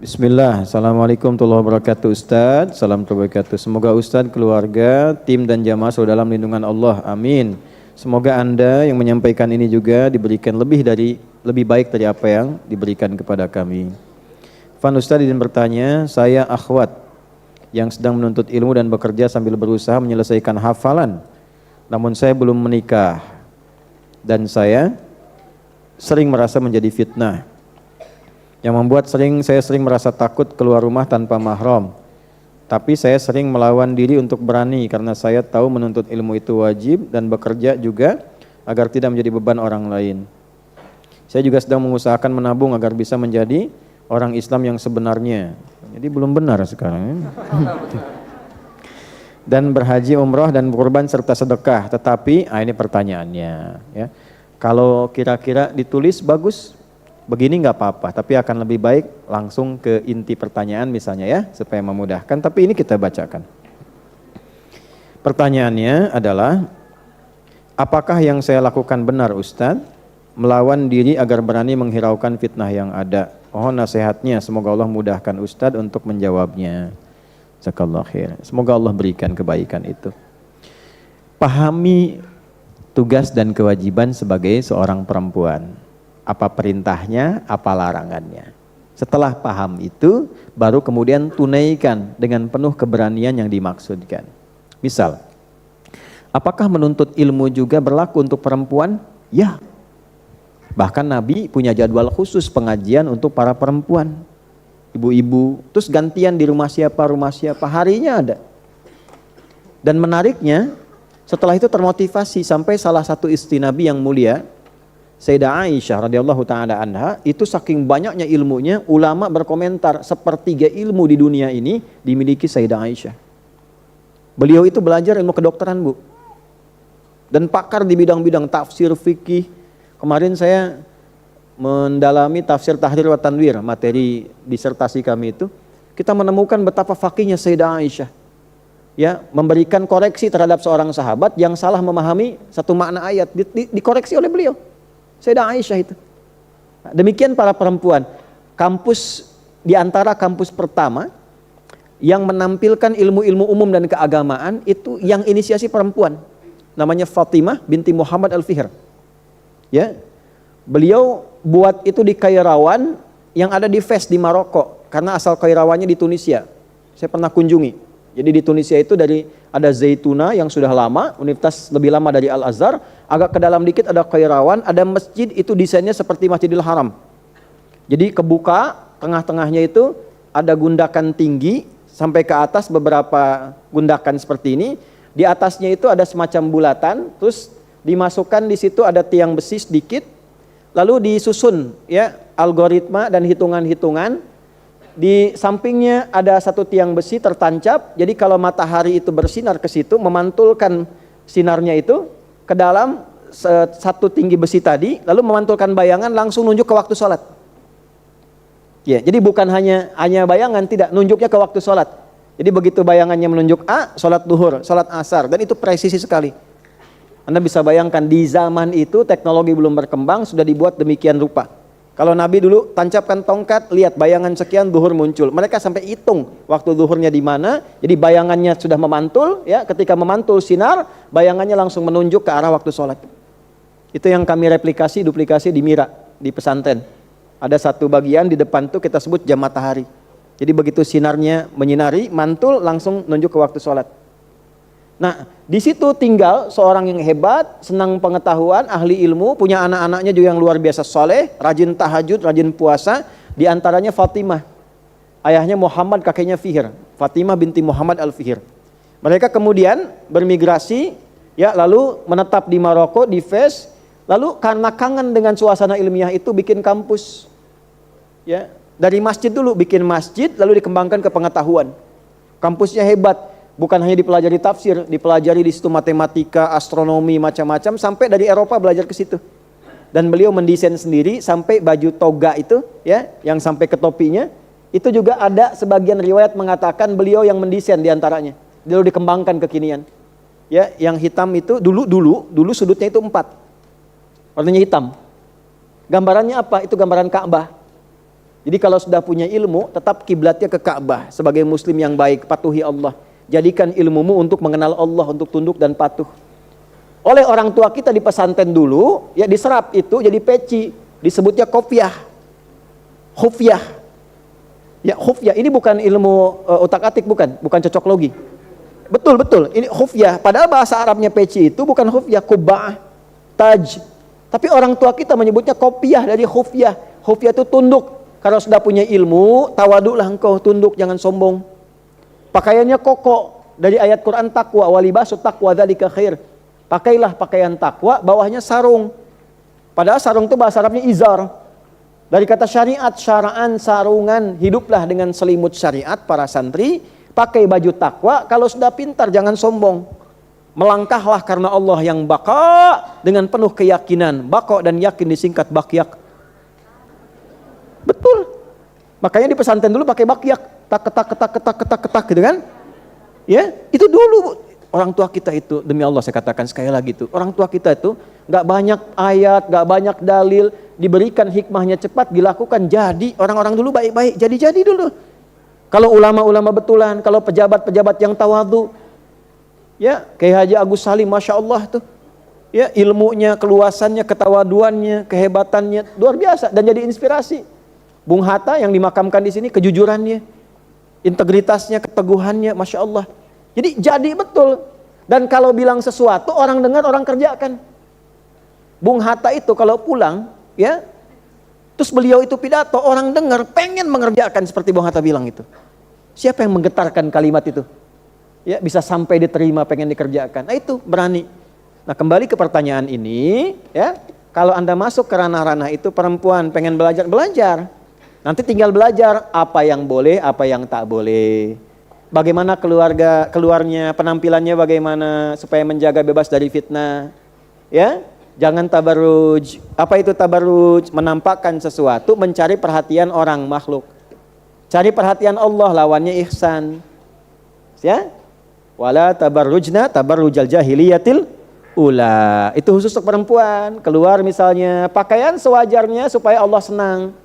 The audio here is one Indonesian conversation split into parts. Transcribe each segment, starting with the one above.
Bismillah, Assalamualaikum warahmatullahi wabarakatuh Ustaz. Salam wabarakatuh. Semoga Ustaz, keluarga, tim dan jamaah selalu dalam lindungan Allah. Amin. Semoga Anda yang menyampaikan ini juga diberikan lebih baik dari apa yang diberikan kepada kami. Fan Ustaz izin bertanya, saya akhwat yang sedang menuntut ilmu dan bekerja sambil berusaha menyelesaikan hafalan. Namun saya belum menikah dan saya sering merasa menjadi fitnah, yang membuat saya sering merasa takut keluar rumah tanpa mahram. Tapi saya sering melawan diri untuk berani karena saya tahu menuntut ilmu itu wajib dan bekerja juga agar tidak menjadi beban orang lain. Saya juga sedang mengusahakan menabung agar bisa menjadi orang Islam yang sebenarnya. Jadi belum benar sekarang. Dan berhaji, umroh dan berkorban serta sedekah. Tetapi ini pertanyaannya ya. Kalau kira-kira ditulis bagus, begini nggak apa-apa, tapi akan lebih baik langsung ke inti pertanyaan misalnya ya, supaya memudahkan. Tapi ini kita bacakan. Pertanyaannya adalah, apakah yang saya lakukan benar Ustadz? Melawan diri agar berani menghiraukan fitnah yang ada. Mohon nasihatnya, semoga Allah mudahkan Ustadz untuk menjawabnya. Jazakallahu khair. Semoga Allah berikan kebaikan itu. Pahami tugas dan kewajiban sebagai seorang perempuan. Apa perintahnya, apa larangannya. Setelah paham itu, baru kemudian tunaikan dengan penuh keberanian yang dimaksudkan. Misal, apakah menuntut ilmu juga berlaku untuk perempuan? Ya. Bahkan Nabi punya jadwal khusus pengajian untuk para perempuan. Ibu-ibu, terus gantian di rumah siapa, harinya ada. Dan menariknya, setelah itu termotivasi sampai salah satu istri Nabi yang mulia, Sayyidah Aisyah radhiyallahu taala anha, itu saking banyaknya ilmunya, ulama berkomentar sepertiga ilmu di dunia ini dimiliki Sayyidah Aisyah. Beliau itu belajar ilmu kedokteran, Bu. Dan pakar di bidang-bidang tafsir, fikih. Kemarin saya mendalami tafsir Tahrir wa Tanwir, materi disertasi kami itu, kita menemukan betapa faqihnya Sayyidah Aisyah. Ya, memberikan koreksi terhadap seorang sahabat yang salah memahami satu makna ayat, dikoreksi oleh beliau. Sayyidah Aisyah itu. Demikian para perempuan. Kampus, di antara kampus pertama yang menampilkan ilmu-ilmu umum dan keagamaan itu yang inisiasi perempuan. Namanya Fatimah binti Muhammad Al-Fihr. Ya. Beliau buat itu di Kairawan yang ada di Fes di Maroko, karena asal Kairawannya di Tunisia. Saya pernah kunjungi. Jadi di Tunisia itu ada Zaituna yang sudah lama, universitas lebih lama dari Al-Azhar, agak ke dalam dikit ada Kairawan, ada masjid itu desainnya seperti Masjidil Haram. Jadi kebuka, tengah-tengahnya itu ada gundakan tinggi sampai ke atas, beberapa gundakan seperti ini. Di atasnya itu ada semacam bulatan, terus dimasukkan di situ ada tiang besi sedikit, lalu disusun ya algoritma dan hitungan-hitungan. Di sampingnya ada satu tiang besi tertancap, jadi kalau matahari itu bersinar ke situ, memantulkan sinarnya itu ke dalam satu tinggi besi tadi, lalu memantulkan bayangan langsung nunjuk ke waktu sholat. Ya, jadi bukan hanya bayangan, tidak, nunjuknya ke waktu sholat. Jadi begitu bayangannya menunjuk A, sholat duhur, sholat asar, dan itu presisi sekali. Anda bisa bayangkan di zaman itu teknologi belum berkembang, sudah dibuat demikian rupa. Kalau Nabi dulu tancapkan tongkat, lihat bayangan sekian duhur muncul. Mereka sampai hitung waktu duhurnya di mana. Jadi bayangannya sudah memantul, ya. Ketika memantul sinar, bayangannya langsung menunjuk ke arah waktu sholat. Itu yang kami duplikasi di Mira, di pesantren. Ada satu bagian di depan tuh kita sebut jam matahari. Jadi begitu sinarnya menyinari, mantul langsung menunjuk ke waktu sholat. Nah, di situ tinggal seorang yang hebat, senang pengetahuan, ahli ilmu, punya anak-anaknya juga yang luar biasa soleh, rajin tahajud, rajin puasa, di antaranya Fatimah. Ayahnya Muhammad, kakeknya Fihr. Fatimah binti Muhammad Al-Fihr. Mereka kemudian bermigrasi, ya, lalu menetap di Maroko, di Fes, lalu karena kangen dengan suasana ilmiah itu bikin kampus. Ya, dari masjid dulu bikin masjid, lalu dikembangkan ke pengetahuan. Kampusnya hebat. Bukan hanya dipelajari tafsir, dipelajari di situ matematika, astronomi, macam-macam, sampai dari Eropa belajar ke situ. Dan beliau mendesain sendiri sampai baju toga itu, ya, yang sampai ke topinya, itu juga ada sebagian riwayat mengatakan beliau yang mendesain diantaranya. Lalu dikembangkan kekinian. Ya, yang hitam itu dulu sudutnya itu 4, warnanya hitam. Gambarannya apa? Itu gambaran Ka'bah. Jadi kalau sudah punya ilmu, tetap kiblatnya ke Ka'bah. Sebagai muslim yang baik, patuhi Allah. Jadikan ilmumu untuk mengenal Allah, untuk tunduk dan patuh. Oleh orang tua kita di pesantren dulu, ya diserap itu jadi peci. Disebutnya kopiah. Khufyah. Ya khufyah, ini bukan ilmu utak-atik, bukan cocok logi. Betul, ini khufyah. Padahal bahasa Arabnya peci itu bukan khufyah, kubah, taj. Tapi orang tua kita menyebutnya kopiah dari khufyah. Khufyah itu tunduk. Kalau sudah punya ilmu, tawaduklah engkau, tunduk, jangan sombong. Pakaiannya koko. Dari ayat Quran taqwa, walibasu taqwa dzalika khair. Pakailah pakaian takwa, bawahnya sarung. Padahal sarung itu bahasa Arabnya izar. Dari kata syariat, syara'an, sarungan. Hiduplah dengan selimut syariat para santri. Pakai baju takwa, kalau sudah pintar jangan sombong. Melangkahlah karena Allah yang baka dengan penuh keyakinan. Baka dan yakin disingkat bakyak. Betul. Makanya di pesantren dulu pakai bakyak. Tak gitu kan? Ya, itu dulu orang tua kita itu, demi Allah saya katakan sekali lagi itu, orang tua kita itu nggak banyak ayat, nggak banyak dalil, diberikan hikmahnya cepat, dilakukan jadi. Orang-orang dulu baik-baik, jadi dulu. Kalau ulama-ulama betulan, kalau pejabat-pejabat yang tawadhu, ya kayak Haji Agus Salim, Masya Allah tuh, ya ilmunya, keluasannya, ketawaduannya, kehebatannya luar biasa dan jadi inspirasi. Bung Hatta yang dimakamkan di sini, kejujurannya, integritasnya, keteguhannya, Masya Allah. Jadi betul. Dan kalau bilang sesuatu, orang dengar, orang kerjakan. Bung Hatta itu kalau pulang, ya, terus beliau itu pidato, orang dengar, pengen mengerjakan seperti Bung Hatta bilang itu. Siapa yang menggetarkan kalimat itu? Ya, bisa sampai diterima, pengen dikerjakan. Nah itu berani. Nah kembali ke pertanyaan ini, ya, kalau Anda masuk ke ranah-ranah itu, perempuan pengen belajar. Nanti tinggal belajar apa yang boleh, apa yang tak boleh. Bagaimana keluarnya, penampilannya bagaimana supaya menjaga bebas dari fitnah. Ya, jangan tabarruj. Apa itu tabarruj? Menampakkan sesuatu, mencari perhatian orang makhluk. Cari perhatian Allah, lawannya ihsan. Ya? Wala tabarrujna tabarrujal jahiliyatil ula. Itu khusus untuk perempuan. Keluar misalnya pakaian sewajarnya supaya Allah senang.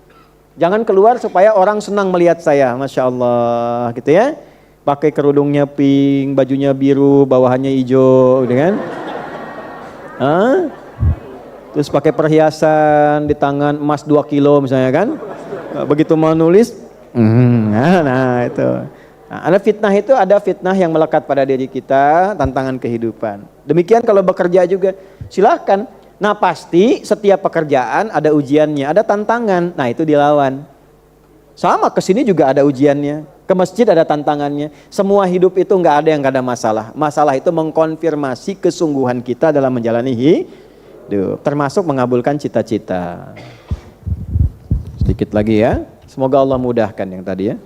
Jangan keluar supaya orang senang melihat saya, Masya Allah, gitu ya. Pakai kerudungnya pink, bajunya biru, bawahannya hijau, gitu kan? Terus pakai perhiasan di tangan emas 2 kilo misalnya kan? Begitu mau nulis, nah itu. Nah, ada fitnah yang melekat pada diri kita, tantangan kehidupan. Demikian kalau bekerja juga, silahkan. Nah pasti setiap pekerjaan ada ujiannya, ada tantangan. Nah itu dilawan. Sama kesini juga ada ujiannya. Ke masjid ada tantangannya. Semua hidup itu nggak ada yang nggak ada masalah. Masalah itu mengkonfirmasi kesungguhan kita dalam menjalani hidup, termasuk mengabulkan cita-cita. Sedikit lagi ya. Semoga Allah mudahkan yang tadi ya.